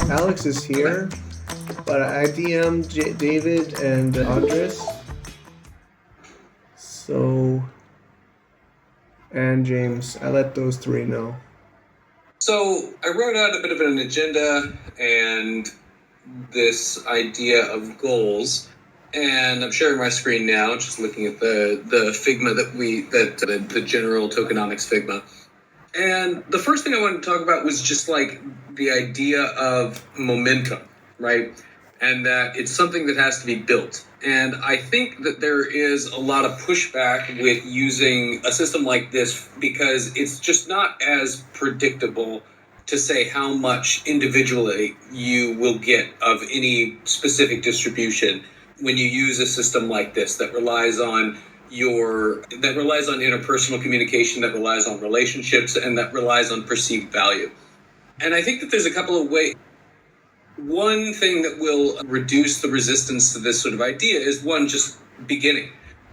Alex is here, but I DM'd David and Andres. So, and James, I let those three know. So I wrote out a bit of an agenda and this idea of goals, and I'm sharing my screen now, just looking at the Figma the general tokenomics Figma. And the first thing I wanted to talk about was just like the idea of momentum, right? And that it's something that has to be built. And I think that there is a lot of pushback with using a system like this because it's just not as predictable to say how much individually you will get of any specific distribution when you use a system like this that relies on interpersonal communication, that relies on relationships, and that relies on perceived value. And I think that there's a couple of ways. One thing that will reduce the resistance to this sort of idea is one, just getting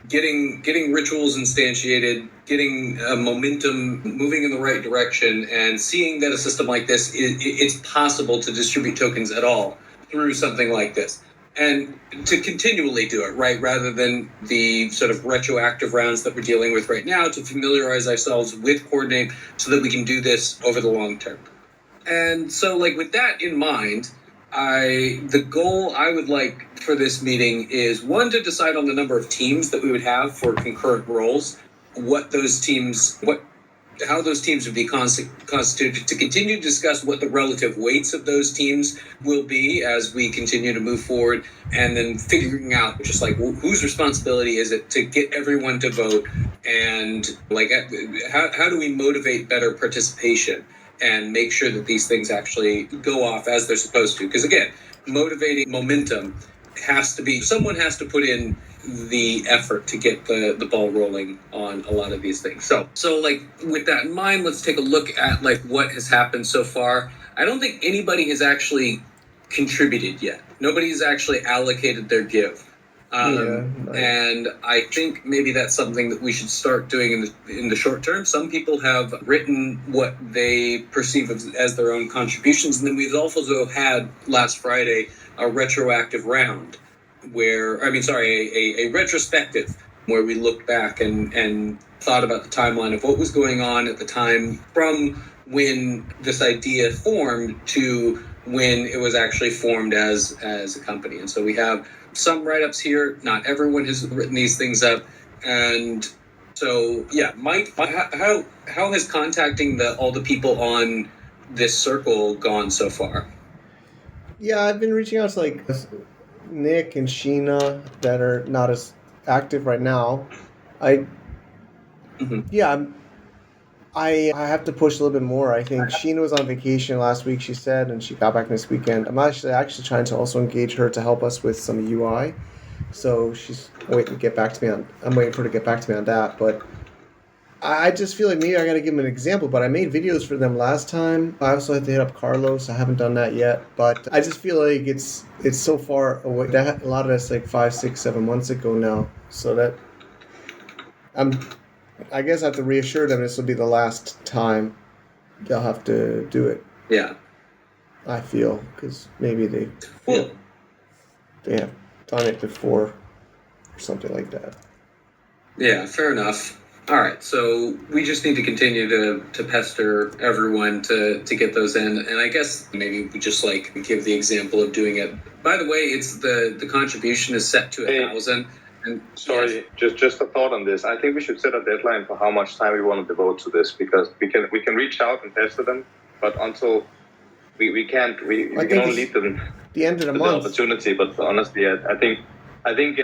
rituals instantiated, getting momentum moving in the right direction, and seeing that a system like this, it's possible to distribute tokens at all through something like this. And to continually do it, right, rather than the sort of retroactive rounds that we're dealing with right now, to familiarize ourselves with coordinape so that we can do this over the long term. And so, like, with that in mind, the goal I would like for this meeting is, one, to decide on the number of teams that we would have for concurrent roles, how those teams would be constituted, to continue to discuss what the relative weights of those teams will be as we continue to move forward, and then figuring out just like whose responsibility is it to get everyone to vote, and like how do we motivate better participation and make sure that these things actually go off as they're supposed to. Because again, motivating momentum someone has to put in the effort to get the ball rolling on a lot of these things. So like with that in mind, let's take a look at like what has happened so far. I don't think anybody has actually contributed yet. Nobody's actually allocated their give. And I think maybe that's something that we should start doing in the short term. Some people have written what they perceive as their own contributions, and then we've also had last Friday a retroactive round a retrospective where we looked back and thought about the timeline of what was going on at the time from when this idea formed to when it was actually formed as a company. And so we have some write-ups here. Not everyone has written these things up. And so, yeah, Mike, how has contacting all the people on this circle gone so far? Yeah, I've been reaching out to like Nick and Sheena that are not as active right now. I have to push a little bit more. I think Sheena was on vacation last week, she said, and she got back this weekend. I'm actually trying to also engage her to help us with some UI. So she's waiting to get back to me I'm waiting for her to get back to me on that. But I just feel like maybe I got to give them an example. But I made videos for them last time. I also had to hit up Carlos. I haven't done that yet. But I just feel like it's so far away. A lot of that's like 5, 6, 7 months ago now. So that I guess I have to reassure them this will be the last time they'll have to do it. Yeah. I feel, because maybe they have done it before or something like that. Yeah, fair enough. All right, so we just need to continue to pester everyone to get those in. And I guess maybe we just like give the example of doing it. By the way, it's the contribution is set to 1,000. And sorry, just a thought on this. I think we should set a deadline for how much time we want to devote to this, because we can reach out and pester them, but until we can only lead them the end of the month opportunity. But honestly, I think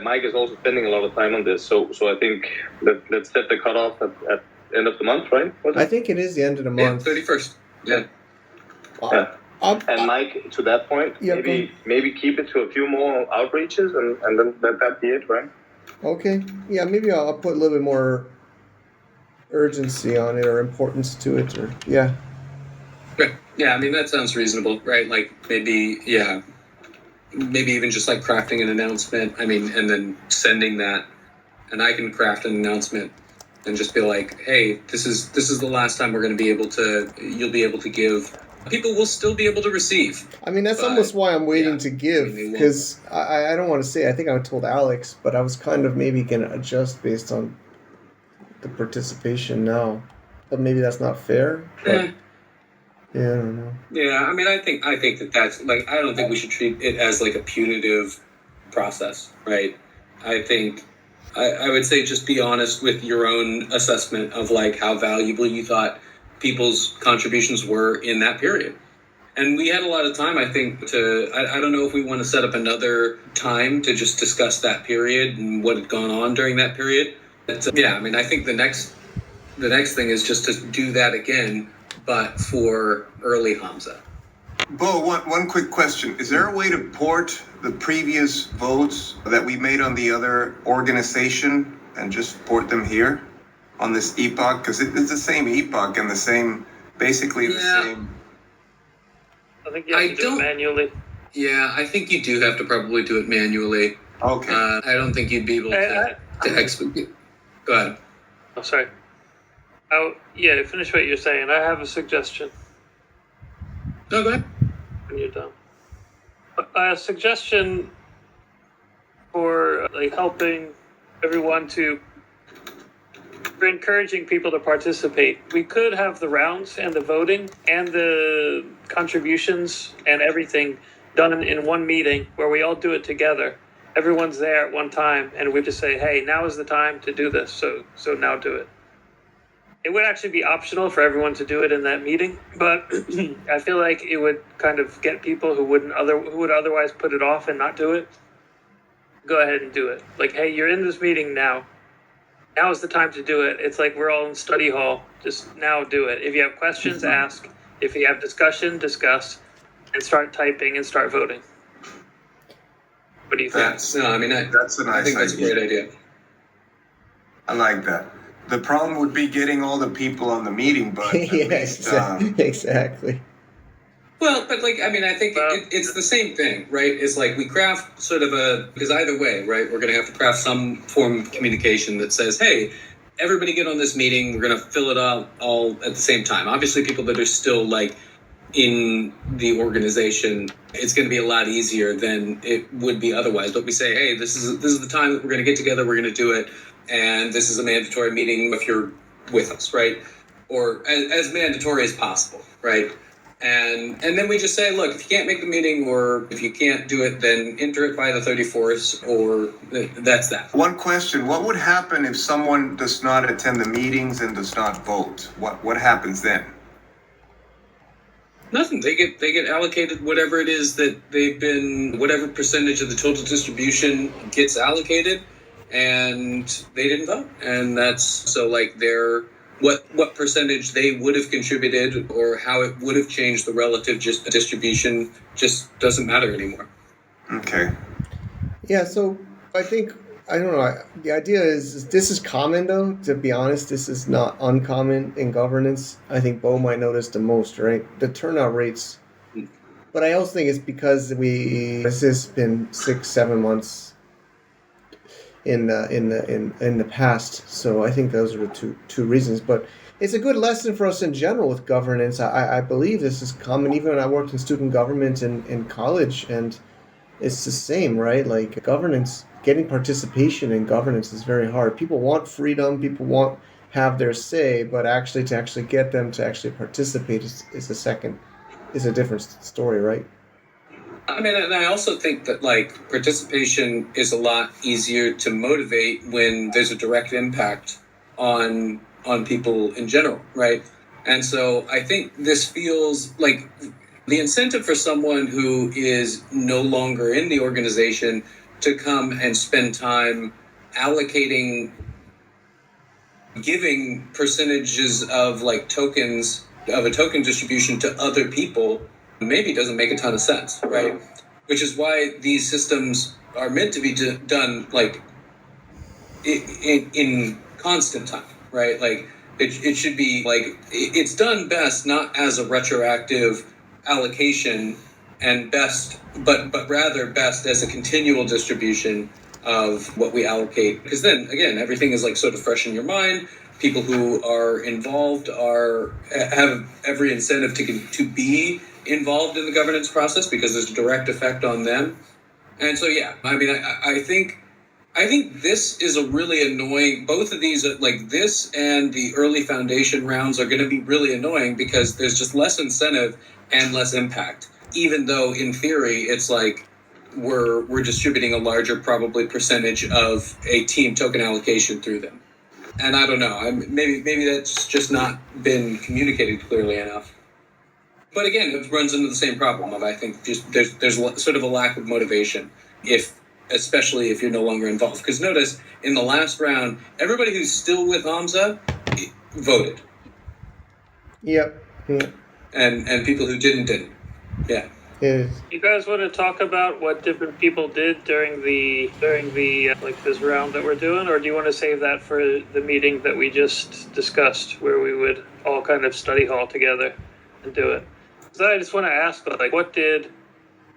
Mike is also spending a lot of time on this. So I think let's set the cutoff at end of the month, right? I think it is the end of the month. 31st. Yeah. And Mike, to that point, maybe keep it to a few more outreaches and then let that be it, right? Okay. Yeah, maybe I'll put a little bit more urgency on it or importance to it, or yeah. Yeah, I mean that sounds reasonable, right? Like maybe even just like crafting an announcement. I mean, and then sending that, and I can craft an announcement and just be like, hey, this is the last time we're going to be able to. You'll be able to give people will still be able to receive. I mean, that's But, almost why I'm waiting yeah, to give, they won't. because I don't want to say, I think I told Alex, but I was kind of maybe going to adjust based on the participation now. But maybe that's not fair. But, yeah, I don't know. Yeah, I mean, I think that's like, I don't think we should treat it as like a punitive process, right? I think I would say just be honest with your own assessment of like how valuable you thought people's contributions were in that period. And we had a lot of time, I think, I don't know if we want to set up another time to just discuss that period and what had gone on during that period. But, yeah, I mean, I think the next thing is just to do that again, but for early Hamza. Bo, one quick question. Is there a way to port the previous votes that we made on the other organization and just port them here on this epoch? Because it's the same epoch and basically the same. I think you have to do it manually. Yeah, I think you do have to probably do it manually. Okay. I don't think you'd be able to execute. Go ahead. Oh, sorry. Finish what you're saying. I have a suggestion. No, go ahead. When you're done. A suggestion for like helping everyone for encouraging people to participate. We could have the rounds and the voting and the contributions and everything done in one meeting where we all do it together. Everyone's there at one time, and we just say, hey, now is the time to do this, so now do it. It would actually be optional for everyone to do it in that meeting, but I feel like it would kind of get people who would otherwise put it off and not do it. Go ahead and do it. Like, hey, you're in this meeting now. Now is the time to do it. It's like we're all in study hall. Just now do it. If you have questions, ask. If you have discussion, discuss. And start typing and start voting. What do you think? That's a nice I think that's a great idea. I like that. The problem would be getting all the people on the meeting, but exactly. Well, but like, I mean, I think it's the same thing, right? It's like we craft sort of because either way, right, we're going to have to craft some form of communication that says, hey, everybody get on this meeting. We're going to fill it all at the same time. Obviously, people that are still like in the organization, it's going to be a lot easier than it would be otherwise. But we say, hey, this is the time that we're going to get together. We're going to do it. And this is a mandatory meeting if you're with us, right? Or as mandatory as possible, right? And then we just say, look, if you can't make the meeting or if you can't do it, then enter it by the 34th, or that's that. One question, what would happen if someone does not attend the meetings and does not vote? What happens then? Nothing. They get allocated whatever it is that whatever percentage of the total distribution gets allocated, and they didn't vote. And that's so like what percentage they would have contributed or how it would have changed the relative distribution just doesn't matter anymore. Okay. Yeah, so I think, I don't know, the idea is this is common though, to be honest. This is not uncommon in governance. I think Bo might notice the most, right? The turnout rates. But I also think it's because this has been 6-7 months in the past, so I think those are the two reasons. But it's a good lesson for us in general with governance. I believe this is common even when I worked in student government in college, and it's the same, right? Like governance, getting participation in governance is very hard. People want freedom, people want have their say, but to get them to actually participate is a different story, right? I mean, and I also think that like participation is a lot easier to motivate when there's a direct impact on people in general, right? And so I think this feels like the incentive for someone who is no longer in the organization to come and spend time giving percentages of like tokens of a token distribution to other people maybe doesn't make a ton of sense, right? Which is why these systems are meant to be done like in constant time, right? Like it should be like it's done best not as a retroactive allocation and but rather best as a continual distribution of what we allocate, because then again everything is like sort of fresh in your mind. people who are involved have every incentive to be involved in the governance process because there's a direct effect on them. And so, yeah, I mean, I think this is a really annoying, both of these, like this and the early foundation rounds are going to be really annoying because there's just less incentive and less impact, even though in theory it's like we're distributing a larger probably percentage of a team token allocation through them. And I don't know, maybe that's just not been communicated clearly enough. But again, it runs into the same problem of, I think, just there's sort of a lack of motivation, especially if you're no longer involved. Because notice, in the last round, everybody who's still with Hamza voted. Yep. Yeah. And people who didn't. Yeah. You guys want to talk about what different people did during the like this round that we're doing, or do you want to save that for the meeting that we just discussed, where we would all kind of study hall together and do it? So I just want to ask, like, what did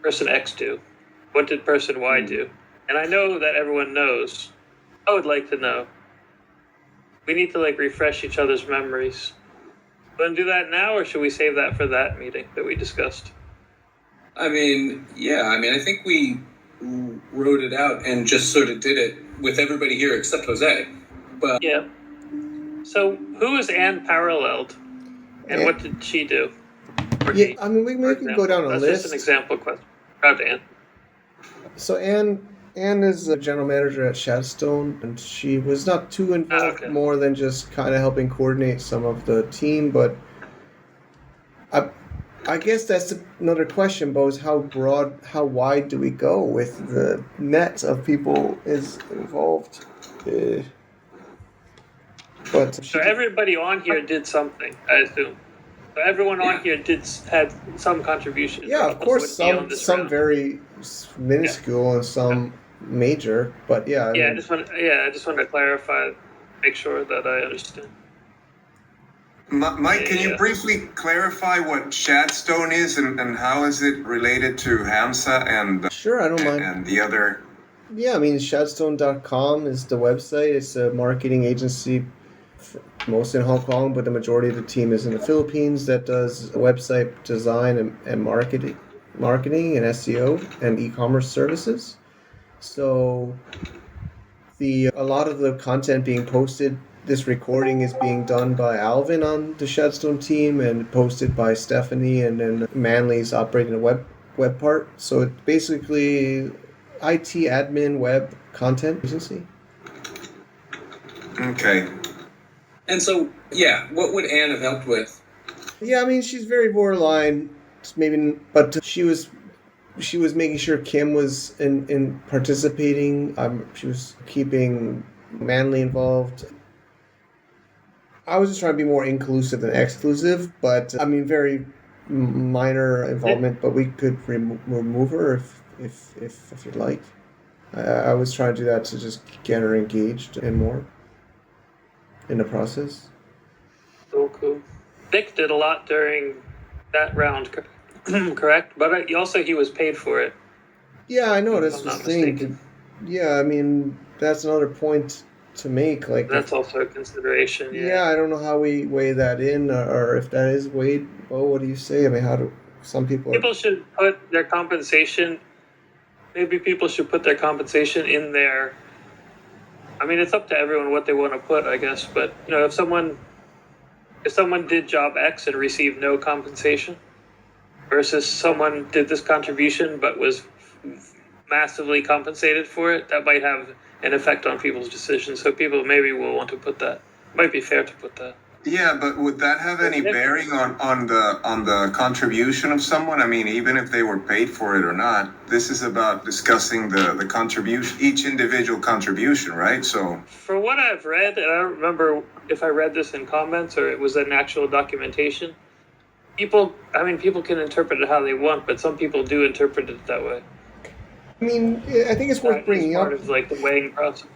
person X do? What did person Y do? And I know that everyone knows. I would like to know. We need to, like, refresh each other's memories. Want to do that now, or should we save that for that meeting that we discussed? I mean, I think we wrote it out and just sort of did it with everybody here except Jose. But yeah. So who is Anne paralleled, and what did she do? Yeah, I mean, we can go down a list. That's just an example question. Proud Anne. So Anne is a general manager at Shadstone, and she was not too involved, more than just kind of helping coordinate some of the team. But I guess that's another question, Bo, is how wide do we go with the net of people is involved? But so everybody on here did something, I assume. So everyone on here had some contribution. Yeah, of course, some very minuscule and some major, but yeah. I just want to clarify, make sure that I understand. Mike, can you briefly clarify what Shadstone is and how is it related to Hamza and sure, I don't mind. And the other? Yeah, I mean, Shadstone.com is the website. It's a marketing agency, mostly in Hong Kong, but the majority of the team is in the Philippines that does website design and marketing and SEO and e-commerce services. So a lot of the content being posted, this recording is being done by Alvin on the Shadstone team and posted by Stephanie, and then Manly's operating the web part. So it's basically IT admin web content agency. Okay. And so, what would Anne have helped with? Yeah, I mean, she's very borderline, but she was making sure Kim was in participating. She was keeping Manly involved. I was just trying to be more inclusive than exclusive, but I mean, very minor involvement. But we could remove her if you'd like. I was trying to do that to just get her engaged and more in the process. So cool. Nick did a lot during that round, correct? But also he was paid for it. Yeah, I know. That's the thing. Yeah, I mean, that's another point to make. Like, that's also a consideration. Yeah, I don't know how we weigh that in, or if that is weighed. Well, what do you say? I mean, how do some people? People should put their compensation. Maybe people should put their compensation in there. I mean, it's up to everyone what they want to put, I guess. But if someone did job X and received no compensation, versus someone did this contribution but was massively compensated for it, that might have an effect on people's decisions. So people maybe will want to put that. Might be fair to put that. Yeah, but would that have any bearing on the contribution of someone? I mean, even if they were paid for it or not, this is about discussing the contribution, each individual contribution, right? So for what I've read, and I don't remember if I read this in comments or it was an actual documentation, people can interpret it how they want, but some people do interpret it that way. I mean, I think it's worth bringing up. Part of like the weighing process.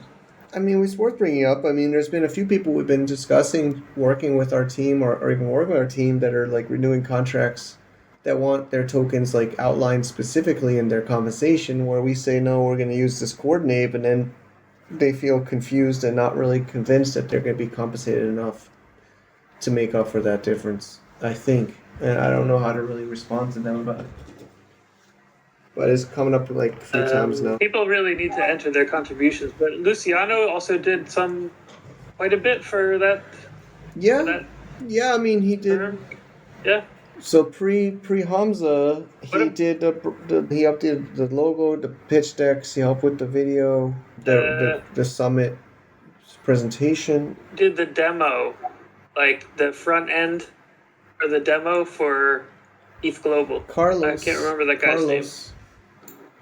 I mean, it's worth bringing up. I mean, there's been a few people we've been discussing working with our team or even working with our team that are like renewing contracts that want their tokens like outlined specifically in their compensation, where we say, no, we're going to use this coordinape, and then they feel confused and not really convinced that they're going to be compensated enough to make up for that difference, I think. And I don't know how to really respond to them about it. But it's coming up like 3 times now. People really need to enter their contributions. But Luciano also did quite a bit for that. Yeah. Yeah, I mean, he did. Term. Yeah. So pre Hamza, he did he updated the logo, the pitch decks. He helped with the video, the summit presentation. Did the demo, like the front end or the demo for ETH Global. Carlos. I can't remember that guy's name.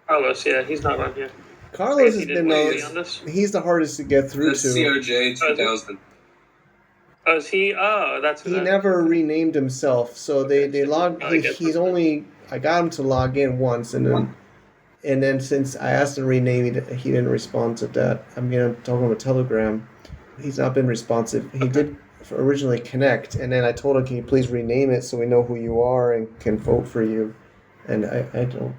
Carlos, yeah, he's not on here. Carlos has been he's the hardest to get through to. CRJ 2000. Oh, is he? Oh, that's. He never renamed himself, so they logged. He's only. I got him to log in once, and then since I asked him to rename, he didn't respond to that. I'm gonna talk him a Telegram. He's not been responsive. He did originally connect, and then I told him, "Can you please rename it so we know who you are and can vote for you?" And I don't.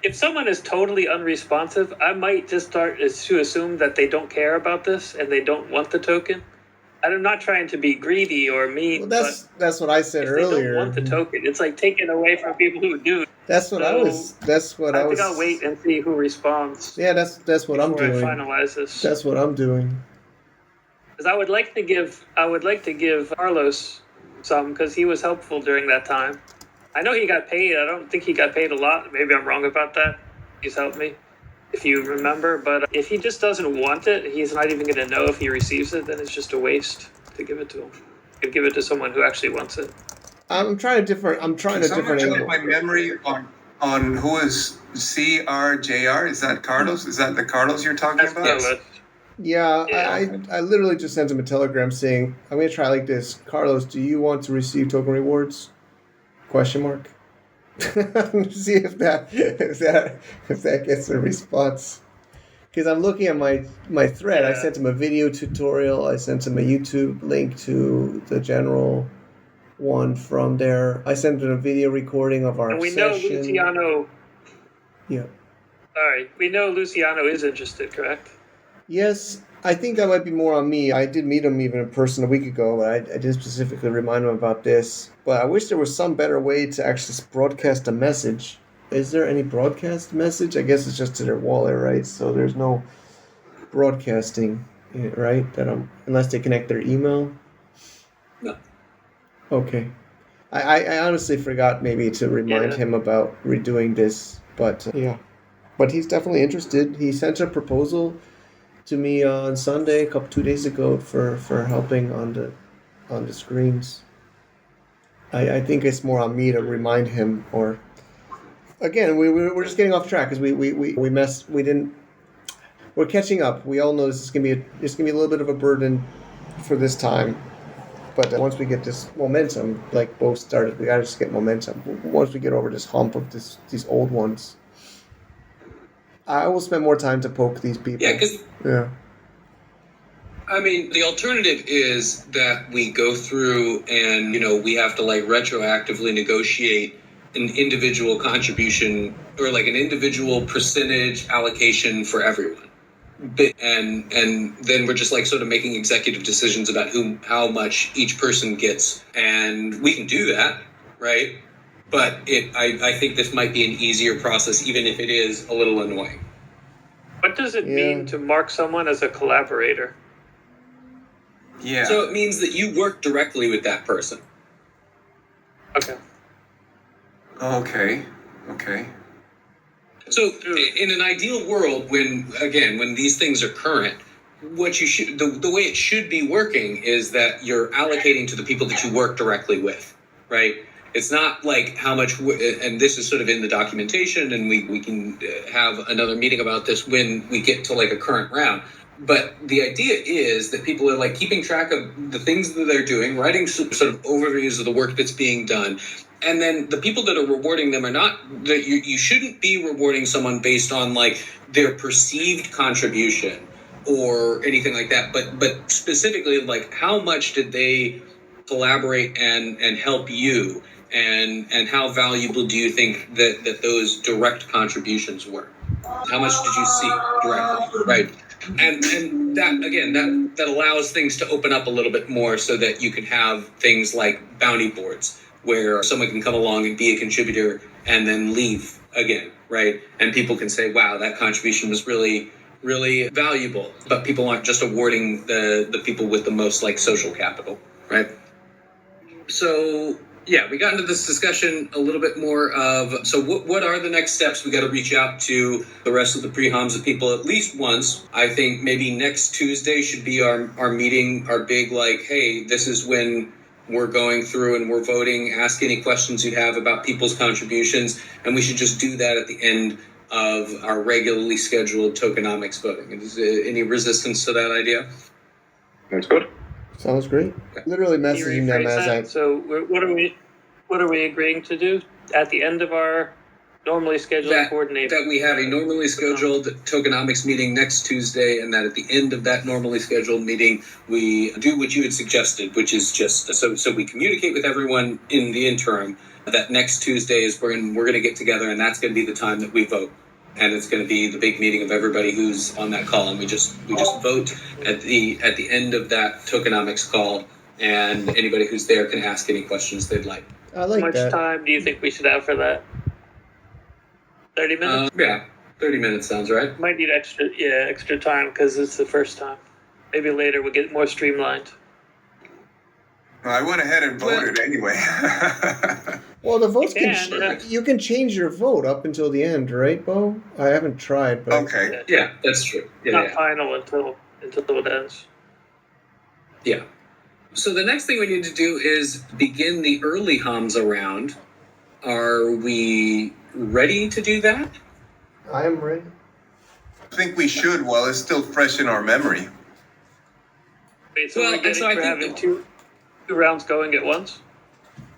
If someone is totally unresponsive, I might just start to assume that they don't care about this and they don't want the token. I'm not trying to be greedy or mean. Well, that's what I said earlier. They don't want the token. It's like taken away from people who do. That's what I was. That's what I was. I think I'll wait and see who responds. Yeah, that's what I'm doing. Before I finalize this. That's what I'm doing. Because I would like to give Carlos some because he was helpful during that time. I know he got paid. I don't think he got paid a lot. Maybe I'm wrong about that. He's helped me, if you remember. But if he just doesn't want it, he's not even going to know if he receives it. Then it's just a waste to give it to him. You could give it to someone who actually wants it. I'm trying a different angle. My memory on who is CRJR. Is that Carlos? Is that the Carlos you're talking about? Carlos. Yeah, I literally just sent him a Telegram saying, I'm going to try like this. Carlos, do you want to receive token rewards? Question mark. See if that gets a response. Because I'm looking at my thread. I sent him a video tutorial. I sent him a YouTube link to the general one from there. I sent him a video recording of our session. And we know Luciano. Yeah. All right. We know Luciano is interested, correct? Yes, I think that might be more on me. I did meet him even in person a week ago, but I did specifically remind him about this. But I wish there was some better way to actually broadcast a message. Is there any broadcast message? I guess it's just to their wallet, right? So there's no broadcasting, right? Unless they connect their email. No. Okay. I honestly forgot maybe to remind him about redoing this, but yeah. But he's definitely interested. He sent a proposal to me on Sunday, 2 days ago, for helping on the screens. I think it's more on me to remind him, or again, we're just getting off track because we're catching up. We all know this is gonna be a little bit of a burden for this time, but once we get this momentum, like both started, we gotta just get momentum. Once we get over this hump of these old ones, I will spend more time to poke these people. Yeah. I mean, the alternative is that we go through and, we have to like retroactively negotiate an individual contribution or like an individual percentage allocation for everyone. And then we're just like sort of making executive decisions about how much each person gets. And we can do that, right? But I think this might be an easier process, even if it is a little annoying. What does it mean to mark someone as a collaborator? Yeah. So it means that you work directly with that person. Okay. So in an ideal world, when these things are current, what you should the way it should be working is that you're allocating to the people that you work directly with, right? It's not like how much, and this is sort of in the documentation, and we can have another meeting about this when we get to like a current round. But the idea is that people are like keeping track of the things that they're doing, writing sort of overviews of the work that's being done. And then the people that are rewarding them are not, that you shouldn't be rewarding someone based on like their perceived contribution or anything like that. But specifically like how much did they collaborate and help you? And how valuable do you think that those direct contributions were? How much did you see directly, right? And that again, that allows things to open up a little bit more, so that you can have things like bounty boards, where someone can come along and be a contributor and then leave again, right? And people can say, "Wow, that contribution was really, really valuable." But people aren't just awarding the people with the most like social capital, right? So yeah, we got into this discussion a little bit more of, so what are the next steps? We got to reach out to the rest of the pre-Hamza people at least once. I think maybe next Tuesday should be our meeting, our big like, hey, this is when we're going through and we're voting, ask any questions you have about people's contributions, and we should just do that at the end of our regularly scheduled tokenomics voting. Is there any resistance to that idea? That's good. Sounds great. Literally Can you messaging them rephrase as that? So what are we agreeing to do at the end of our normally scheduled coordinate? That we have a normally scheduled tokenomics meeting next Tuesday, and that at the end of that normally scheduled meeting, we do what you had suggested, which is just so we communicate with everyone in the interim that next Tuesday is we're going to get together, and that's going to be the time that we vote. And it's going to be the big meeting of everybody who's on that call, and we just vote at the end of that tokenomics call, and anybody who's there can ask any questions they'd like. I like How much that. time do you think we should have for that? 30 minutes? Yeah, 30 minutes sounds right. Might need extra time because it's the first time. Maybe later we'll get more streamlined. Well, I went ahead and voted anyway. Well, the votes Yeah. you can change your vote up until the end, right, Bo? I haven't tried, but Okay. Yeah, that's true. Not final until it ends. Yeah. So the next thing we need to do is begin the early Hamza round. Are we ready to do that? I am ready. I think we should while it's still fresh in our memory. Wait, so Well, we're and so I we're think having two rounds going at once?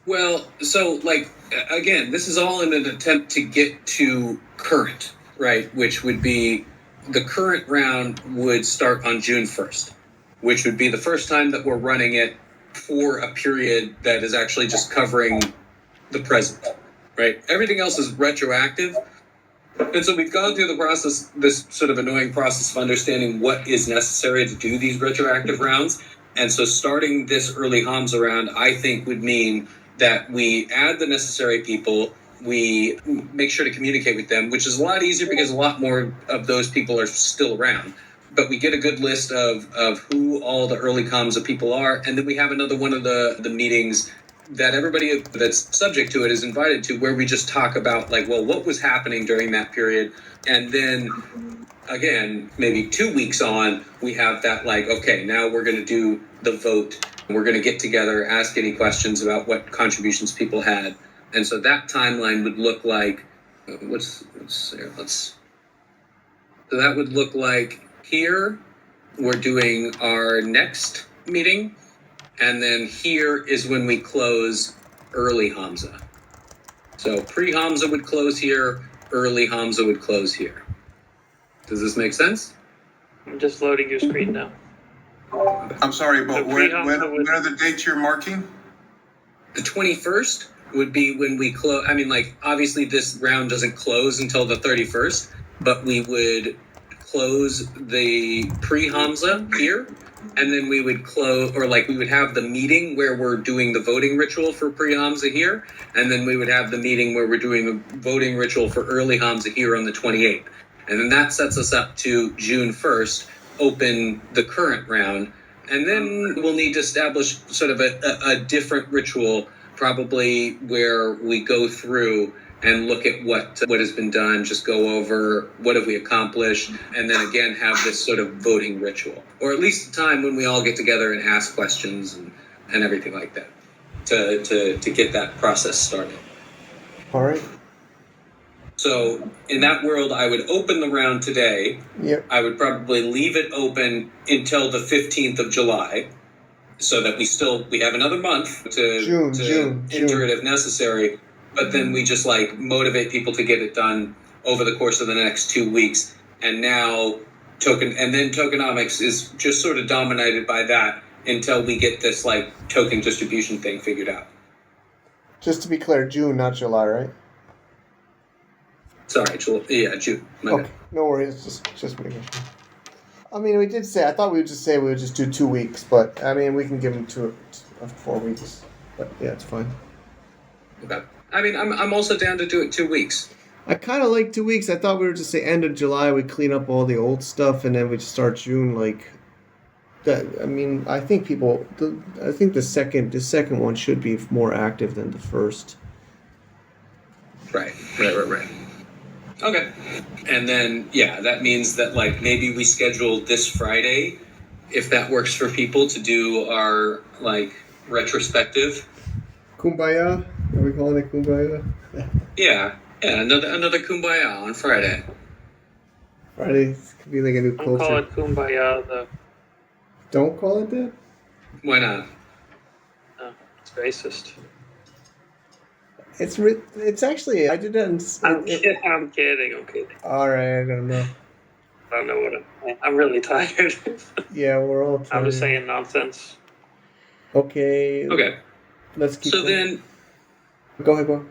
Well, so like again, this is all in an attempt to get to current, right? Which would be the current round would start on June 1st, which would be the first time that we're running it for a period that is actually just covering the present, right? Everything else is retroactive. And so we've gone through the process, this sort of annoying process of understanding what is necessary to do these retroactive rounds. And so starting this early Hamza round, I think would mean that we add the necessary people, we make sure to communicate with them, which is a lot easier because a lot more of those people are still around. But we get a good list of who all the early Hamza people are, and then we have another one of the meetings that everybody that's subject to it is invited to, where we just talk about like, well, what was happening during that period. And then again, maybe 2 weeks on, we have that like, okay, now we're going to do the vote. We're going to get together, ask any questions about what contributions people had. And so that timeline would look like, so that would look like here, we're doing our next meeting. And then here is when we close early Hamza. So pre-Hamza would close here, early Hamza would close here. Does this make sense? I'm just loading your screen now. I'm sorry, but So when pre-Hamza are the dates you're marking? The 21st would be when we close. I mean, like, obviously this round doesn't close until the 31st, but we would close the pre-Hamza here, and then we would close, or like we would have the meeting where we're doing the voting ritual for pre-Hamza here, and then we would have the meeting where we're doing the voting ritual for early Hamza here on the 28th. And then that sets us up to June 1st, open the current round. And then we'll need to establish sort of a different ritual, probably where we go through and look at what has been done, just go over what have we accomplished, and then again have this sort of voting ritual. Or at least a time when we all get together and ask questions and everything like that to get that process started. All right. So in that world, I would open the round today. Yep. I would probably leave it open until the 15th of July, so that we have another month to enter it if necessary. But then we just like motivate people to get it done over the course of the next 2 weeks. And now tokenomics is just sort of dominated by that until we get this like token distribution thing figured out. Just to be clear, June, not July, right? Sorry, June. My Okay, bad. no worries. Just making sure. I mean, we did say. I thought we would just say we would just do 2 weeks, but I mean, we can give them 4 weeks. But yeah, it's fine. Okay. I mean, I'm also down to do it 2 weeks. I kind of like 2 weeks. I thought we would just say end of July. We clean up all the old stuff, and then we start June. Like that. I mean, I think people. I think the second one should be more active than the first. Right. Okay. And then, yeah, that means that, like, maybe we schedule this Friday, if that works for people, to do our, like, retrospective. Kumbaya? Are we calling it Kumbaya? Yeah, another Kumbaya on Friday. Friday could be like a new Don't call culture. it Kumbaya, though. Don't call it that? Why not? No, it's racist. It's actually, I didn't. I'm kidding. All right, I don't know. I don't know what I'm really tired. Yeah, we're all tired. I'm just saying nonsense. Okay. Okay. Let's keep So going. then, Go ahead.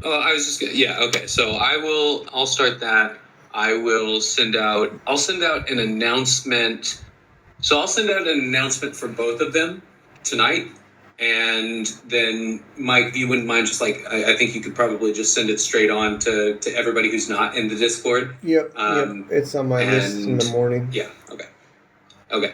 I was just gonna, yeah, okay. So I'll start that. I'll send out an announcement. So I'll send out an announcement for both of them tonight. And then, Mike, if you wouldn't mind, just like, I think you could probably just send it straight on to everybody who's not in the Discord. Yep. It's on my list in the morning. Yeah. Okay.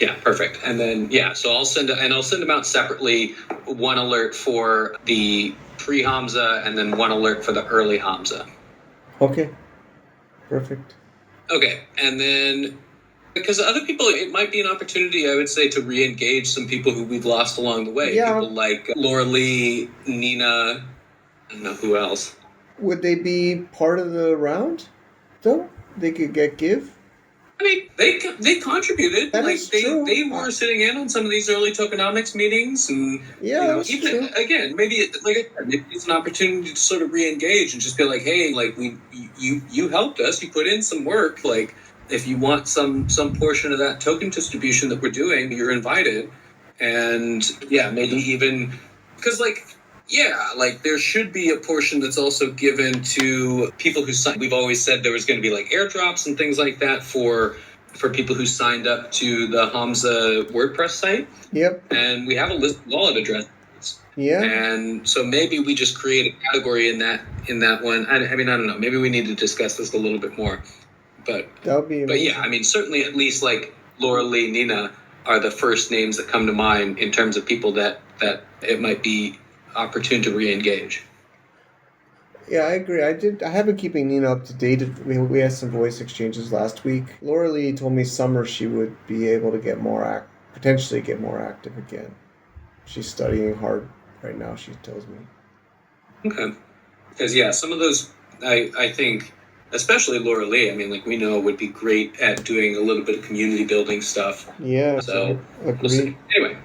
Yeah. Perfect. And then, yeah, so I'll send them out separately. One alert for the pre-Hamza and then one alert for the early Hamza. Okay. Perfect. Okay. And then, because other people, it might be an opportunity, I would say, to re-engage some people who we've lost along the way. Yeah. People like Laura Lee, Nina, I don't know who else. Would they be part of the round, though? They could give? I mean, they contributed. That like is true. They were sitting in on some of these early tokenomics meetings, and Yeah, that's even true. again, maybe it's an opportunity to sort of re-engage and just be like, hey, like you helped us, you put in some work. Like, if you want some portion of that token distribution that we're doing, you're invited. And yeah, maybe even because there should be a portion that's also given to people who signed. We've always said there was going to be like airdrops and things like that for people who signed up to the Hamza WordPress site. Yep. And we have a list of wallet addresses. Yeah. And so maybe we just create a category in that one. I mean, I don't know. Maybe we need to discuss this a little bit more. But That would be amazing. But yeah, I mean, certainly at least like Laura Lee, Nina are the first names that come to mind in terms of people that it might be opportune to re-engage. Yeah, I agree. I have been keeping Nina up to date. We had some voice exchanges last week. Laura Lee told me summer she would be able to potentially get more active again. She's studying hard right now, she tells me. Okay. Because yeah, some of those, I think, especially Laura Lee, I mean, like, we know would be great at doing a little bit of community building stuff. Yeah, So agree. we'll see. Anyway,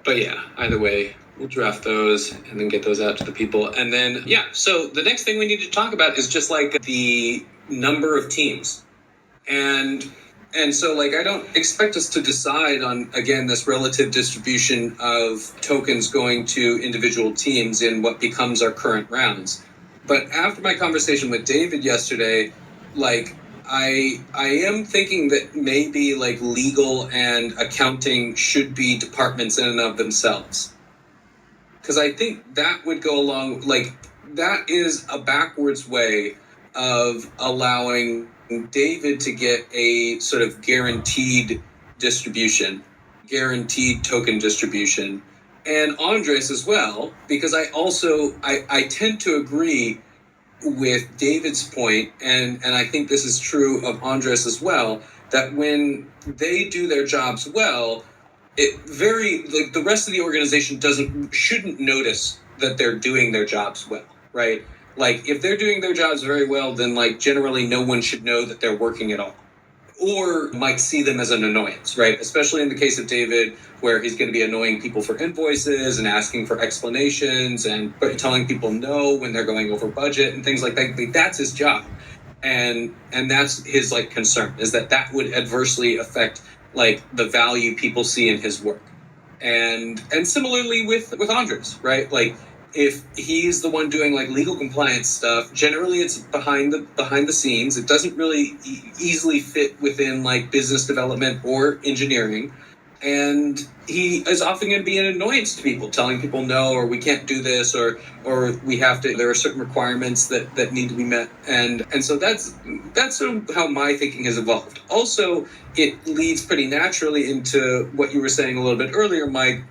but yeah, either way, we'll draft those and then get those out to the people. And then, yeah, so the next thing we need to talk about is just like the number of teams. And so, like, I don't expect us to decide on, again, this relative distribution of tokens going to individual teams in what becomes our current rounds. But after my conversation with David yesterday, like, I am thinking that maybe, like, legal and accounting should be departments in and of themselves. Because I think that would go along, like, that is a backwards way of allowing David to get a sort of guaranteed token distribution, and Andres as well, because I tend to agree with David's point, and I think this is true of Andres as well, that when they do their jobs well, the rest of the organization shouldn't notice that they're doing their jobs well, right? Like, if they're doing their jobs very well, then, like, generally no one should know that they're working at all. Or might see them as an annoyance, right? Especially in the case of David, where he's going to be annoying people for invoices and asking for explanations and telling people no when they're going over budget and things like that. Like, that's his job. And that's his, like, concern, is that would adversely affect, like, the value people see in his work. And similarly with Andres, right? Like, if he's the one doing like legal compliance stuff, generally it's behind the scenes. It doesn't really easily fit within like business development or engineering. And he is often going to be an annoyance to people, telling people no, or we can't do this, or we have to. There are certain requirements that need to be met, and so that's sort of how my thinking has evolved. Also, it leads pretty naturally into what you were saying a little bit earlier, Mike,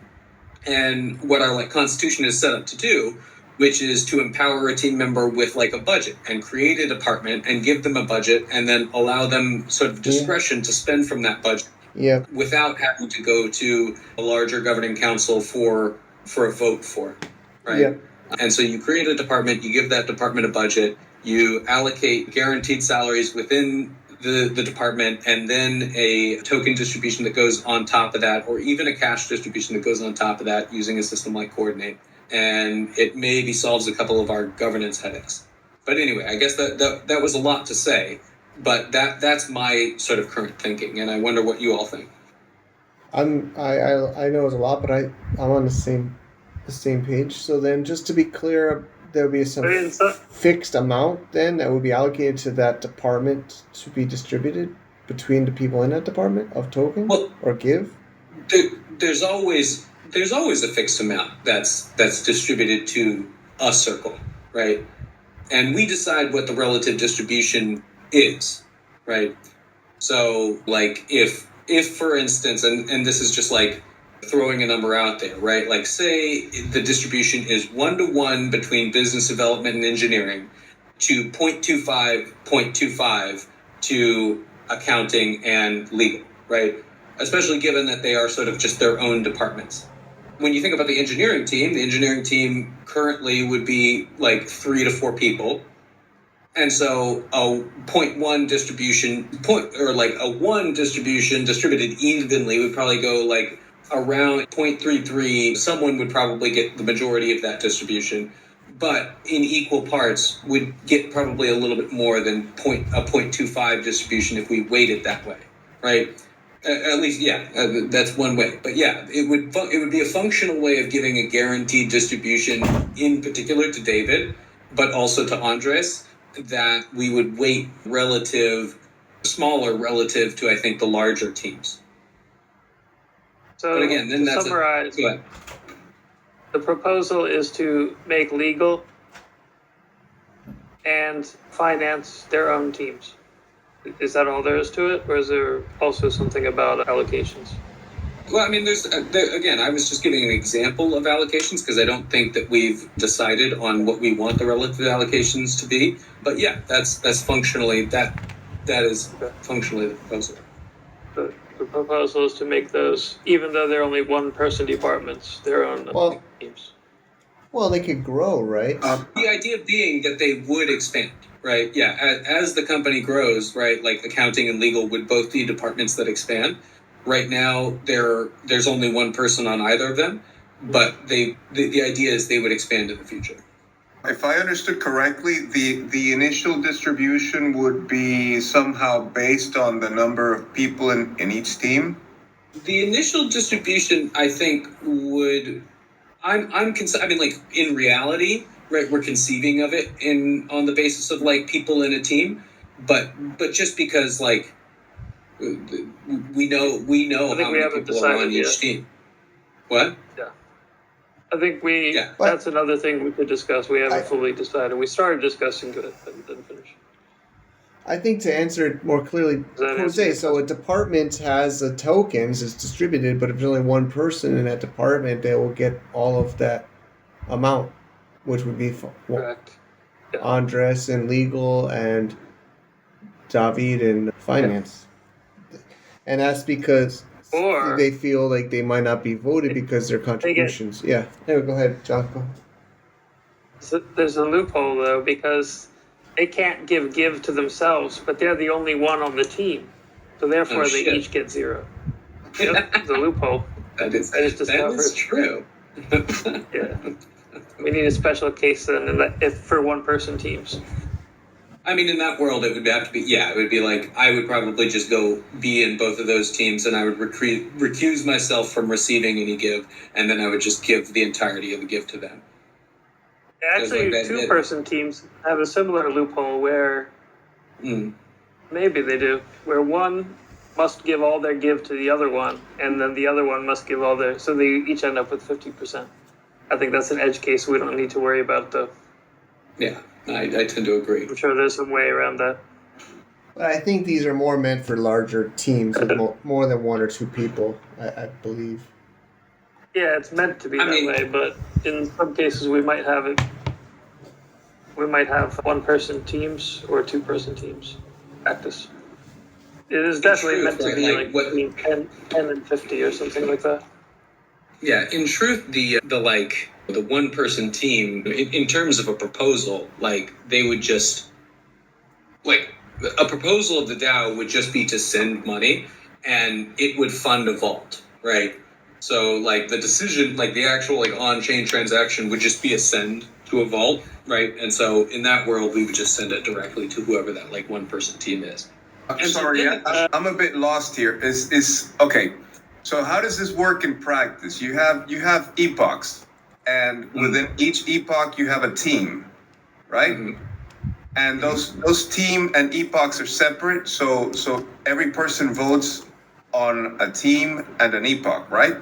and what our like constitution is set up to do, which is to empower a team member with like a budget and create a department and give them a budget and then allow them sort of discretion to spend from that budget. Yeah. Without having to go to a larger governing council for a vote for it, right? Yeah. And so you create a department, you give that department a budget, you allocate guaranteed salaries within the department, and then a token distribution that goes on top of that, or even a cash distribution that goes on top of that using a system like Coordinape. And it maybe solves a couple of our governance headaches. But anyway, I guess that was a lot to say. But that's my sort of current thinking, and I wonder what you all think. I know it's a lot, but I'm on the same page. So then, just to be clear, there will be some fixed amount then that would be allocated to that department to be distributed between the people in that department of tokens, or give. There's always a fixed amount that's distributed to a circle, right? And we decide what the relative distribution is, right? So like if for instance, and this is just like throwing a number out there, right? Like say the distribution is 1-to-1 between business development and engineering to 0.25 to accounting and legal, right? Especially given that they are sort of just their own departments. When you think about the engineering team currently would be like 3 to 4 people. And so a 0.1 distribution, a 1 distribution distributed evenly would probably go like around 0.33. Someone would probably get the majority of that distribution, but in equal parts would get probably a little bit more than a 0.25 distribution if we weight it that way, right? At least, that's one way. But yeah, it would be a functional way of giving a guaranteed distribution, in particular to David, but also to Andres, that we would weight smaller relative to, I think, the larger teams. So but again, then to summarize, the proposal is to make legal and finance their own teams. Is that all there is to it, or is there also something about allocations? Well, I mean, again, I was just giving an example of allocations because I don't think that we've decided on what we want the relative allocations to be. But yeah, that's functionally that is functionally the proposal. The proposal is to make those, even though they're only one-person departments, their own teams. Well, they could grow, right? The idea being that they would expand, right? Yeah, as the company grows, right? Like accounting and legal would both be departments that expand. Right now, there's only one person on either of them, but the idea is they would expand in the future. If I understood correctly, the initial distribution would be somehow based on the number of people in each team? The initial distribution, I think, would... I mean, like, in reality, right, we're conceiving of it on the basis of, like, people in a team, but just because, like, we know how many people are on each team. What? Yeah. I think that's another thing we could discuss. We haven't fully decided. We started discussing it and didn't finish. I think to answer it more clearly, Jose, so a department has the tokens, it's distributed, but if there's only one person in that department, they will get all of that amount, which would be correct. Yeah. Andres and legal and David and finance. Yeah. And that's because they feel like they might not be voted because their contributions. Yeah. Anyway, go ahead, John. Go ahead. So there's a loophole, though, because they can't give to themselves, but they're the only one on the team. So therefore, they each get 0. Yep, it's a loophole. That is true. Yeah. We need a special case then if for one-person teams. I mean, in that world, it would have to be, it would be like, I would probably just go be in both of those teams, and I would recuse myself from receiving any give, and then I would just give the entirety of the gift to them. Actually, Like that- two-person teams have a similar loophole where maybe they do, where one must give all their give to the other one, and then the other one must give all their. So they each end up with 50%. I think that's an edge case we don't need to worry about, though. Yeah, I tend to agree. I'm sure there's some way around that. But I think these are more meant for larger teams with more than one or two people, I believe. Yeah, it's meant to be that mean- way, but in some cases we might have it. We might have one-person teams or two-person teams practice. It is definitely truth, meant to right, be like like what- between 10 and 50 or something like that. Yeah, in truth, the one person team in terms of a proposal, like they would just like a proposal of the DAO would just be to send money and it would fund a vault, right? So like the decision, like the actual like on-chain transaction would just be a send to a vault, right? And so in that world, we would just send it directly to whoever that like one person team is. I'm And so sorry, then- I'm a bit lost here. Is okay. So how does this work in practice? You have epochs, and within each epoch you have a team, right? And those team and epochs are separate. So every person votes on a team and an epoch, right?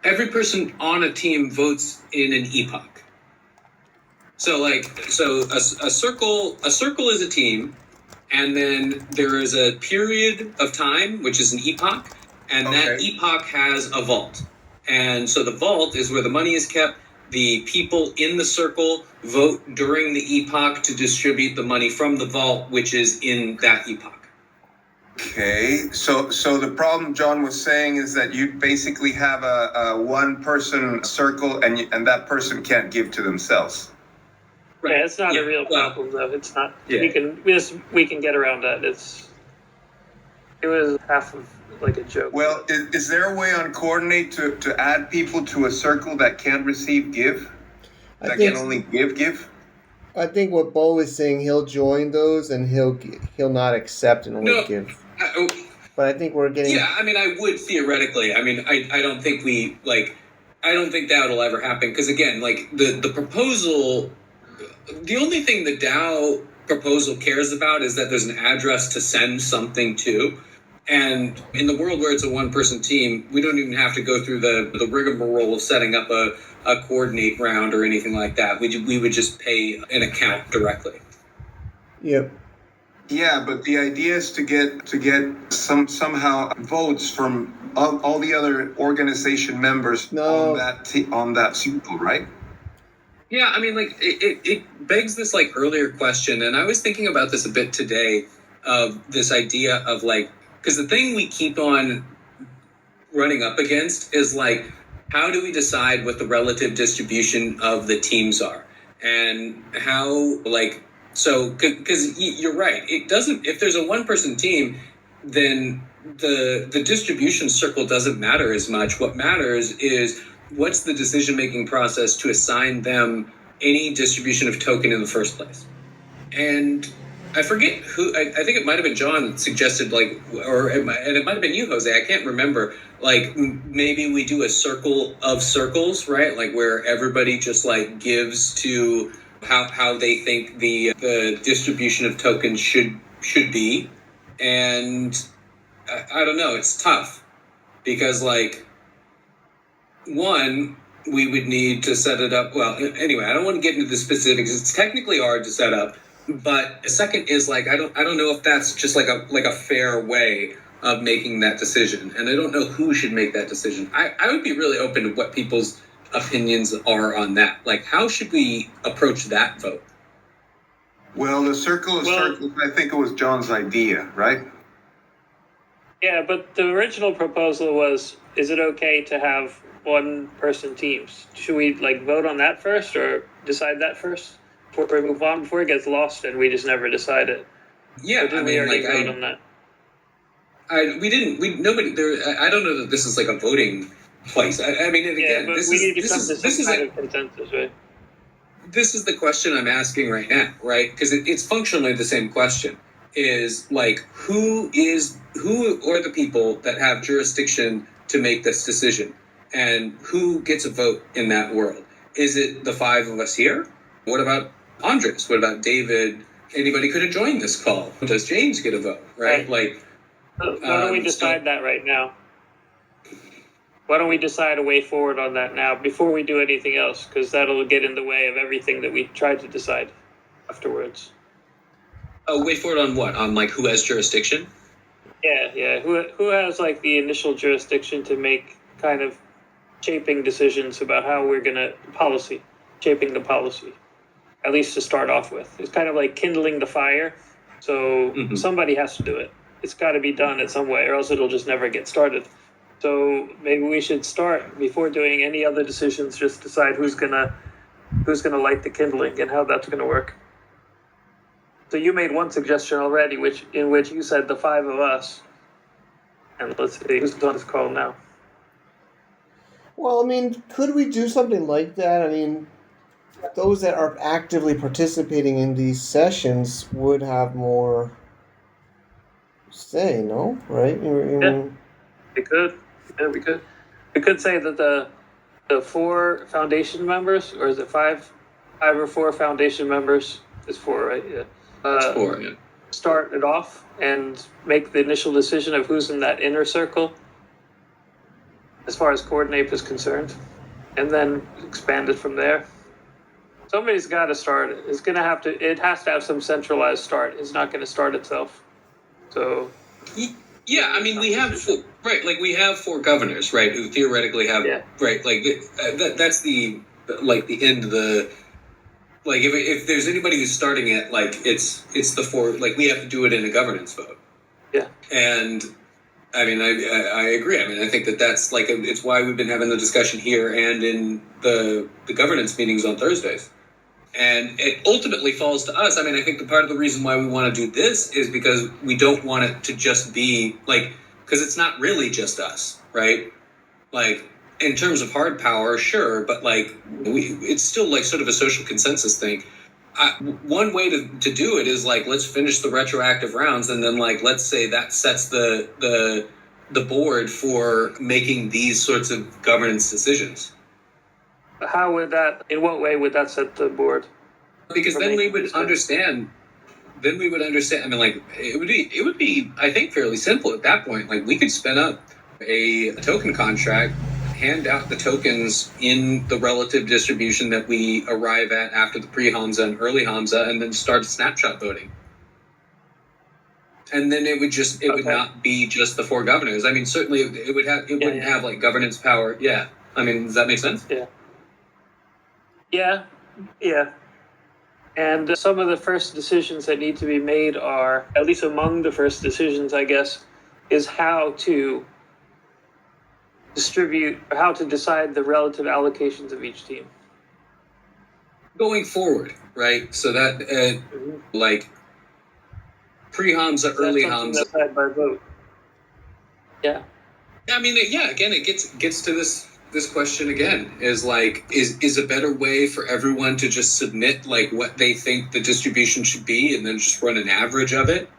Every person on a team votes in an epoch. So a circle is a team, and then there is a period of time, which is an epoch, and that Okay. epoch has a vault. And so the vault is where the money is kept. The people in the circle vote during the epoch to distribute the money from the vault, which is in that epoch. Okay, so the problem John was saying is that you basically have a one person circle, and that person can't give to themselves. Yeah, it's not Yeah, a real well, problem though. It's not. Yeah. We can get around that. It was half of like a joke. Well, is there a way on coordinate to add people to a circle that can't receive give? I That think can only give? I think what Bo is saying, he'll join those and he'll not accept and only No. give. But I think we're getting. Yeah, I mean, I would theoretically. I mean, I don't think I don't think that'll ever happen because again, like the proposal, the only thing the DAO proposal cares about is that there's an address to send something to. And in the world where it's a one-person team, we don't even have to go through the rigmarole of setting up a coordinate round or anything like that. We would just pay an account directly. Yep. Yeah, but the idea is to get somehow votes from all the other organization members No. on that circle, right? Yeah, I mean, like it begs this like earlier question, and I was thinking about this a bit today of this idea of like, because the thing we keep on running up against is like, how do we decide what the relative distribution of the teams are, and how like so because you're right, it doesn't. If there's a one-person team, then the distribution circle doesn't matter as much. What matters is what's the decision-making process to assign them any distribution of token in the first place. And I forget who, I think it might have been John suggested, like, and it might have been you, Jose, I can't remember, like, maybe we do a circle of circles, right? Like, where everybody just, like, gives to how they think the distribution of tokens should be. And I don't know, it's tough. Because, like, one, we would need to set it up. Well, anyway, I don't want to get into the specifics. It's technically hard to set up. But a second is like I don't know if that's just like a fair way of making that decision, and I don't know who should make that decision. I would be really open to what people's opinions are on that. Like, how should we approach that vote? Well, the circle of circles, I think it was John's idea, right? Yeah, but the original proposal was: is it okay to have one-person teams? Should we like vote on that first, or decide that first before we move on? Before it gets lost and we just never decide it. Yeah, Or did we already vote on that? Nobody there. I don't know that this is like a voting place. I mean, and Yeah, again, but this we is need to this come is to this some is kind a, of consensus, right? this is the question I'm asking right now, right? Because it's functionally the same question. Is like who are the people that have jurisdiction to make this decision, and who gets a vote in that world? Is it the five of us here? What about Andres? What about David? Anybody could have joined this call. Does James get a vote, right? Like, why don't we decide that right now? Why don't we decide a way forward on that now before we do anything else? Because that'll get in the way of everything that we tried to decide afterwards. Oh, way forward on what? On like who has jurisdiction? Yeah. Who has like the initial jurisdiction to make kind of shaping decisions about how we're gonna shaping the policy, at least to start off with. It's kind of like kindling the fire. So somebody has to do it. It's got to be done in some way, or else it'll just never get started. So maybe we should start before doing any other decisions. Just decide who's gonna light the kindling and how that's gonna work. So you made one suggestion already, in which you said the five of us. And let's see who's on this call now. Well, I mean, could we do something like that? I mean, those that are actively participating in these sessions would have more say, no? Right? Yeah, we could. Yeah, we could. We could say that the four foundation members, or is it five or four foundation members? It's four, right? Yeah. It's four, yeah. Start it off and make the initial decision of who's in that inner circle as far as coordinape is concerned, and then expand it from there. Somebody's got to start it. It has to have some centralized start. It's not going to start itself. So yeah, I mean, we have we have four governors, right, who theoretically have right, like that's the end of the, like, if there's anybody who's starting it, like it's the four, like we have to do it in a governance vote. Yeah. And I mean, I agree. I mean, I think that's like, it's why we've been having the discussion here and in the governance meetings on Thursdays. And it ultimately falls to us. I mean, I think the part of the reason why we want to do this is because we don't want it to just be like, because it's not really just us, right? Like, in terms of hard power, sure, but like, it's still like sort of a social consensus thing. One way to do it is like, let's finish the retroactive rounds, and then like, let's say that sets the board for making these sorts of governance decisions. In what way would that set the board? Because then we would understand. I mean, like, it would be, I think, fairly simple at that point. Like, we could spin up a token contract, hand out the tokens in the relative distribution that we arrive at after the pre-Hamza and early Hamza, and then start snapshot voting. And then it would not be just the four governors. I mean, certainly it wouldn't have like governance power. Yeah. I mean, does that make sense? Yeah. And some of the first decisions that need to be made are, at least among the first decisions, I guess, is how to distribute, or how to decide the relative allocations of each team. Going forward, right? So that, like, pre-Hamza, early Hamza. That's by vote. Yeah. I mean, yeah, again, it gets to this question again, is like, is a better way for everyone to just submit like what they think the distribution should be and then just run an average of it?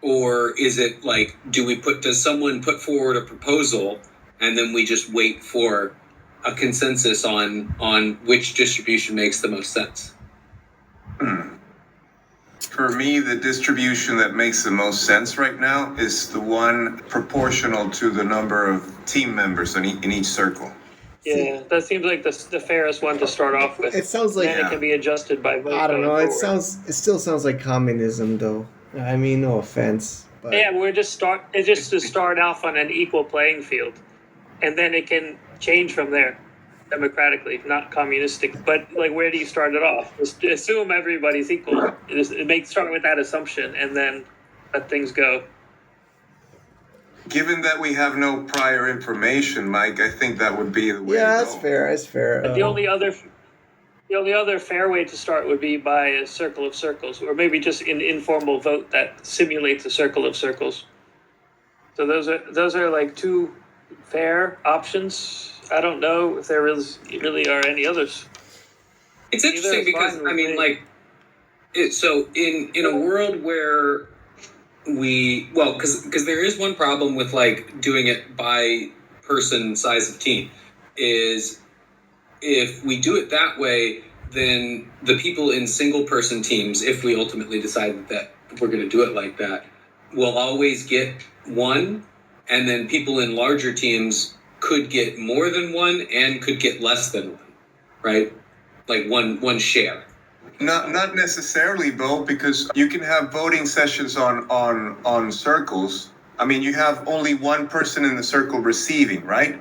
Or is it like, does someone put forward a proposal and then we just wait for a consensus on which distribution makes the most sense? For me, the distribution that makes the most sense right now is the one proportional to the number of team members in each circle. Yeah, that seems like the fairest one to start off with. It sounds like, and it can be adjusted by vote. I don't know. It still sounds like communism, though. I mean, no offense. But yeah, it's just to start off on an equal playing field, and then it can change from there, democratically, not communistic. But like, where do you start it off? Just assume everybody's equal. Start with that assumption, and then let things go. Given that we have no prior information, Mike, I think that would be the way to go. That's fair. That's fair. But the only other fair way to start would be by a circle of circles, or maybe just an informal vote that simulates a circle of circles. So those are like two fair options. I don't know if there really are any others. It's interesting because I mean, like, so in a world where because there is one problem with like doing it by person size of team, is if we do it that way, then the people in single person teams, if we ultimately decide that we're going to do it like that, will always get one, and then people in larger teams could get more than one and could get less than one, right? Like one share. Not necessarily, Bo, because you can have voting sessions on circles. I mean, you have only one person in the circle receiving, right?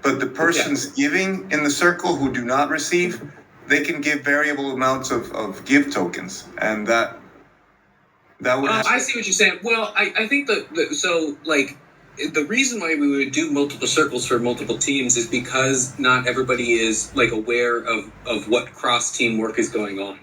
But the persons giving in the circle who do not receive, they can give variable amounts of give tokens, and that would. I see what you're saying. Well, I think the reason why we would do multiple circles for multiple teams is because not everybody is like aware of what cross team work is going on,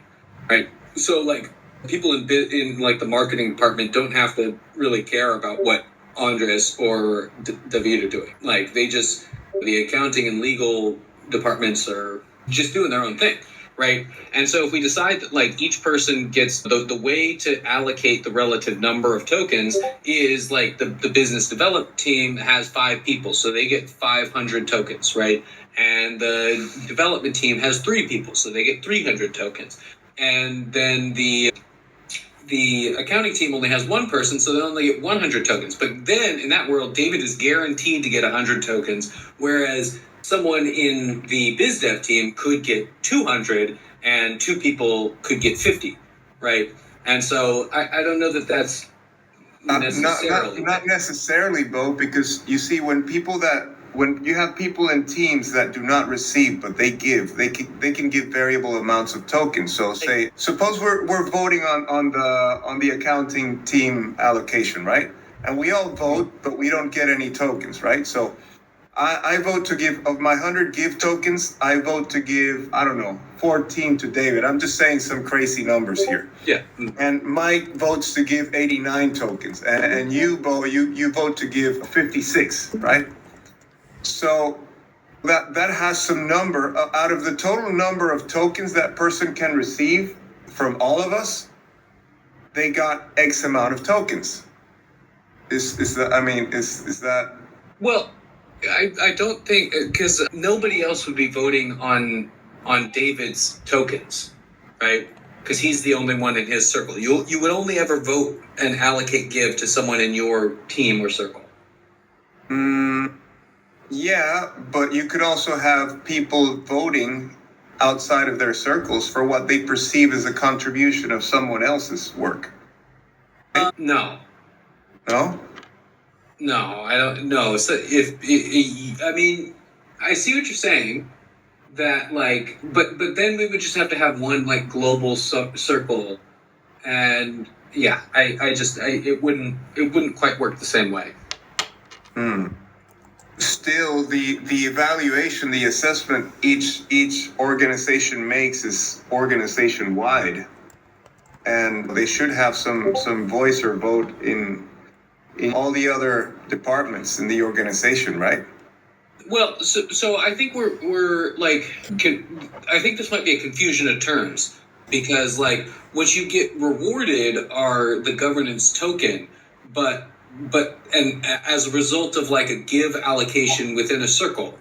right? So like people in like the marketing department don't have to really care about what Andres or David are doing. Like the accounting and legal departments are just doing their own thing. Right. And so if we decide that like each person gets the way to allocate the relative number of tokens is like the business development team has 5 people. So they get 500 tokens. Right. And the development team has 3 people. So they get 300 tokens. And then the accounting team only has 1 person. So they only get 100 tokens. But then in that world, David is guaranteed to get 100 tokens. Whereas someone in the biz dev team could get 200 and 2 people could get 50, right? And so I don't know that that's necessarily. Not necessarily, Bo, because you see when you have people in teams that do not receive but they can give variable amounts of tokens. So suppose we're voting on the accounting team allocation, right? And we all vote, but we don't get any tokens, right? So I vote to give, of my 100 give tokens, I vote to give, I don't know, 14 to David. I'm just saying some crazy numbers here. Yeah. And Mike votes to give 89 tokens. And you, Bo, you vote to give 56, right? So that has some number. Out of the total number of tokens that person can receive from all of us, they got X amount of tokens. Is that... Well, I don't think, because nobody else would be voting on David's tokens, right? Because he's the only one in his circle. You would only ever vote and allocate give to someone in your team or circle. Yeah, but you could also have people voting outside of their circles for what they perceive as a contribution of someone else's work. No. No? No, I don't know. So I mean, I see what you're saying. That like, but then we would just have to have one like global circle, and yeah, it wouldn't quite work the same way. Still, the evaluation, the assessment each organization makes is organization wide, and they should have some voice or vote in all the other departments in the organization, right? Well, so I think we're like, I think this might be a confusion of terms, because like what you get rewarded are the governance token, but and as a result of like a give allocation within a circle,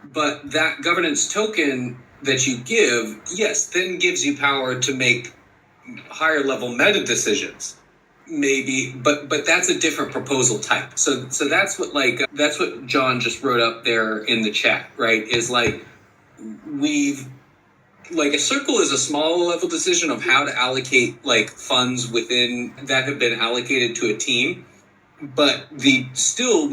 but that governance token that you give, yes, then gives you power to make higher level meta decisions. Maybe, but that's a different proposal type. So that's what John just wrote up there in the chat, right? Is like a circle is a small level decision of how to allocate like funds within that have been allocated to a team, but we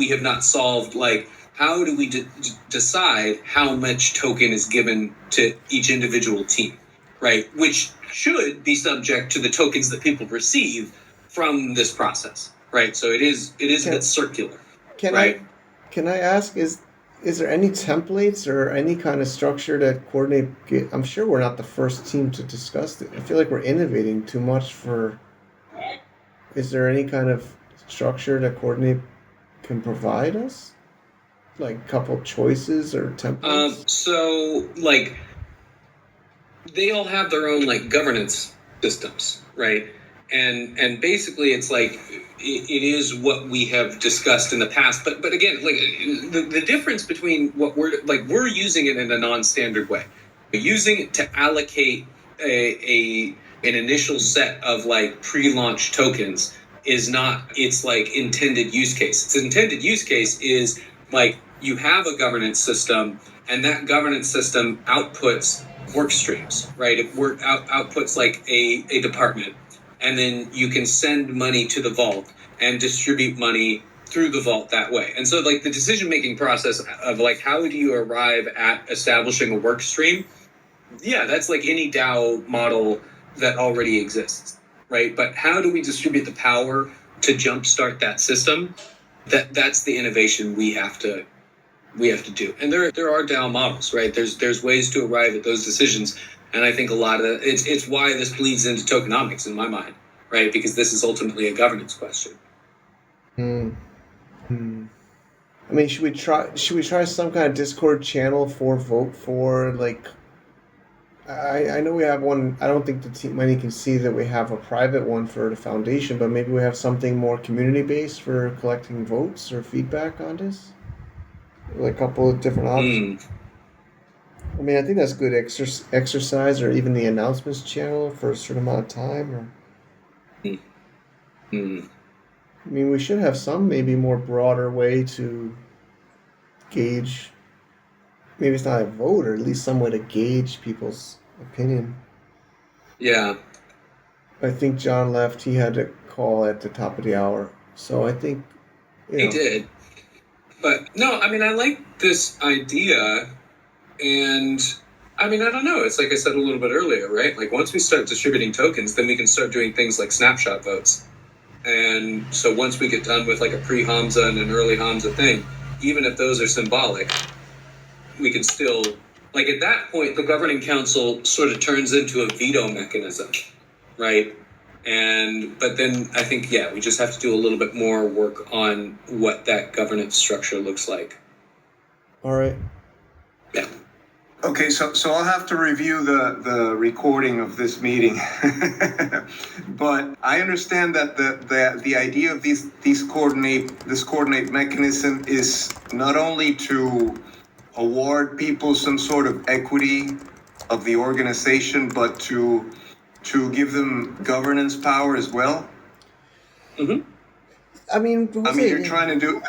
have not solved like how do we decide how much token is given to each individual team, right? Which should be subject to the tokens that people receive from this process, right? So it is a bit circular, right? Can I ask, is there any templates or any kind of structure to coordinate? I'm sure we're not the first team to discuss it. I feel like we're innovating too much for... Is there any kind of structure that coordinate can provide us? Like a couple choices or templates? So like they all have their own like governance systems, right? and basically it's like it is what we have discussed in the past, but again, like the difference between what we're using it in a non-standard way. We're using it to allocate an initial set of like pre-launch tokens is not its like intended use case. Its intended use case is like you have a governance system, and that governance system outputs work streams, right? It outputs like a department, and then you can send money to the vault and distribute money through the vault that way. And so like the decision-making process of like how do you arrive at establishing a work stream, yeah, that's like any DAO model that already exists, right? But how do we distribute the power to jumpstart that system? That's the innovation we have to do. And there are DAO models, right? There's ways to arrive at those decisions. And I think a lot of it's why this bleeds into tokenomics in my mind, right? Because this is ultimately a governance question. I mean, should we try some kind of Discord channel for vote for like? I know we have one. I don't think the team many can see that we have a private one for the foundation, but maybe we have something more community based for collecting votes or feedback on this. Like a couple of different options. I mean, I think that's good exercise, or even the announcements channel for a certain amount of time. Or I mean, we should have some maybe more broader way to gauge. Maybe it's not a vote, or at least some way to gauge people's opinion. Yeah. I think John left. He had to call at the top of the hour. So I think... He did. But, no, I mean, I like this idea. And, I mean, I don't know. It's like I said a little bit earlier, right? Like, once we start distributing tokens, then we can start doing things like snapshot votes. And so once we get done with, like, a pre-Hamza and an early Hamza thing, even if those are symbolic... we can still, like at that point, the governing council sort of turns into a veto mechanism, right? But then I think, yeah, we just have to do a little bit more work on what that governance structure looks like. All right. Yeah. Okay, so I'll have to review the recording of this meeting, but I understand that the idea of this coordinate mechanism is not only to award people some sort of equity of the organization, but to give them governance power as well. Mm-hmm. I mean, you're trying to do.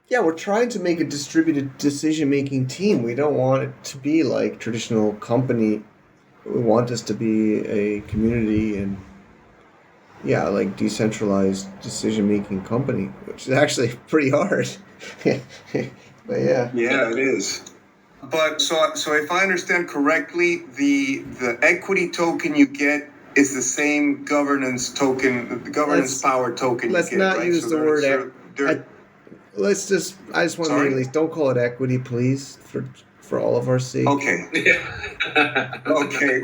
Yeah, we're trying to make a distributed decision-making team. We don't want it to be like traditional company. We want this to be a community and, yeah, like decentralized decision-making company, which is actually pretty hard. But yeah. Yeah, it is. But so if I understand correctly, the equity token you get is the same governance token, the governance power token. Let's you get, not right? use the word. I just want to at least don't call it equity, please, for all of our sake. Okay. Okay.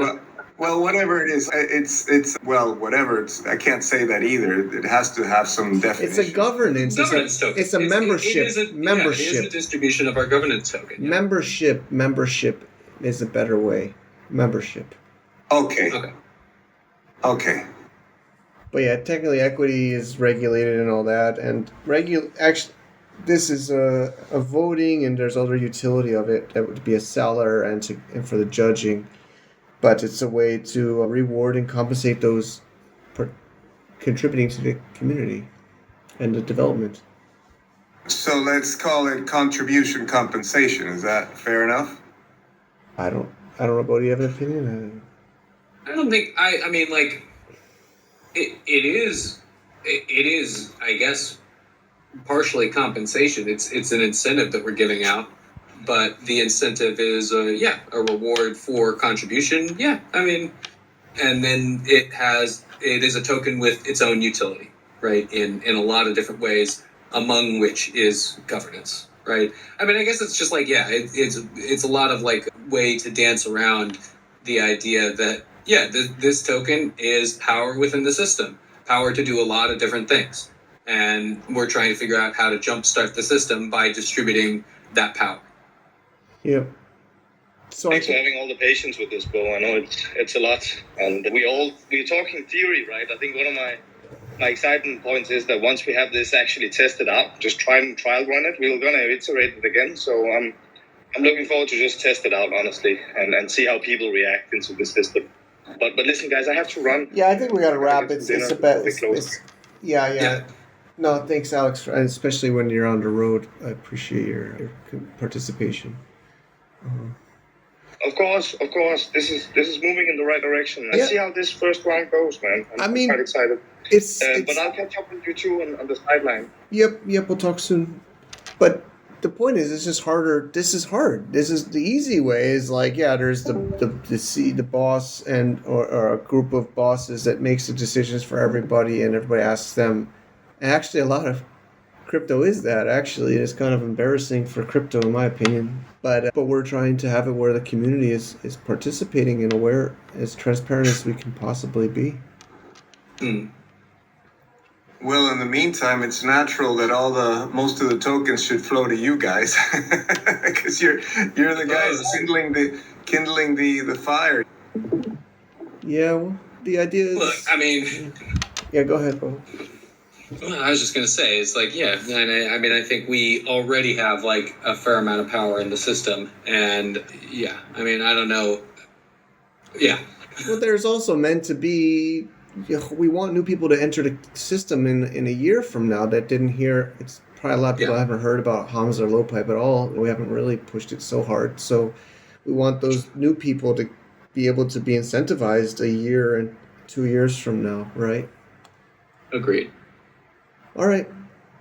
Well, whatever it is, it's whatever. I can't say that either. It has to have some definition. It's a governance. Token. It's a membership. Membership. It is a distribution of our governance token. Yeah. Membership is a better way. Membership. Okay. But yeah, technically equity is regulated and all that, and actually, this is a voting, and there's other utility of it that would be a seller and for the judging. But it's a way to reward and compensate those contributing to the community and the development. So let's call it contribution compensation. Is that fair enough? I don't know about. Do you have an opinion? I don't think. I mean, like, it is. I guess, partially compensation. It's an incentive that we're giving out. But the incentive is, a reward for contribution. Yeah, I mean, and then it is a token with its own utility, right? In a lot of different ways, among which is governance, right? I mean, I guess it's just like, yeah, it's a lot of like way to dance around the idea that, yeah, this token is power within the system, power to do a lot of different things. And we're trying to figure out how to jumpstart the system by distributing that power. Yep. So Thanks for having all the patience with this, Bo. I know it's a lot, and we're talking theory, right? I think one of my exciting points is that once we have this actually tested out, just trial run it, we're gonna iterate it again. So I'm looking forward to just test it out, honestly, and see how people react into the system. But listen, guys, I have to run. Yeah, I think we got to wrap. Get It's some a dinner. bit. Yeah. No, thanks, Alex, and especially when you're on the road. I appreciate your participation. Of course. This is moving in the right direction. Let's see how this first round goes, man. I'm quite excited. But I'll catch up with you too on the sideline. Yep. We'll talk soon. But the point is, it's just harder. This is hard. This is the easy way. Is like, yeah, there's the boss or a group of bosses that makes the decisions for everybody, and everybody asks them. And actually, a lot of crypto is that. Actually, it's kind of embarrassing for crypto, in my opinion. But we're trying to have it where the community is participating and aware, as transparent as we can possibly be. Well, in the meantime, it's natural that most of the tokens should flow to you guys, because you're the guys kindling the fire. Yeah, well, the idea is. Look, I mean. Yeah, go ahead, Bo. Well, I was just going to say, it's like, yeah, and I think we already have like a fair amount of power in the system, and yeah, I mean, I don't know. Yeah. Well, there's also meant to be. We want new people to enter the system in a year from now that didn't hear. It's probably a lot of people haven't heard about Hamza or Loadpipe at all. We haven't really pushed it so hard. So we want those new people to be able to be incentivized a year and 2 years from now, right? Agreed. All right.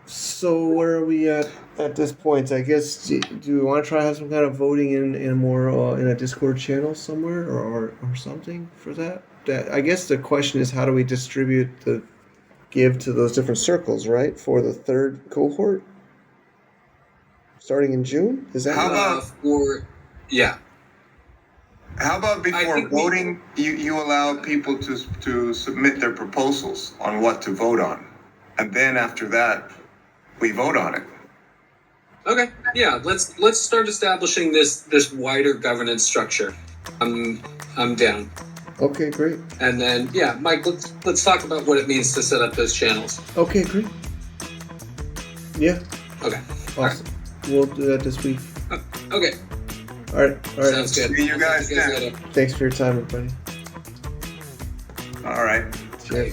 So where are we at this point? I guess do we want to try to have some kind of voting in more in a Discord channel somewhere or something for that? I guess the question is, how do we distribute the give to those different circles, right? For the third cohort, starting in June. Is that How about How about before voting, you allow people to submit their proposals on what to vote on, and then after that, we vote on it. Okay. Yeah. Let's start establishing this wider governance structure. I'm down. Okay, great. And then, yeah, Mike, let's talk about what it means to set up those channels. Okay, great. Yeah. Okay. Awesome. Right. We'll do that this week. Okay. All right. Sounds good. See you guys then. Thanks for your time, everybody. All right. Cheers.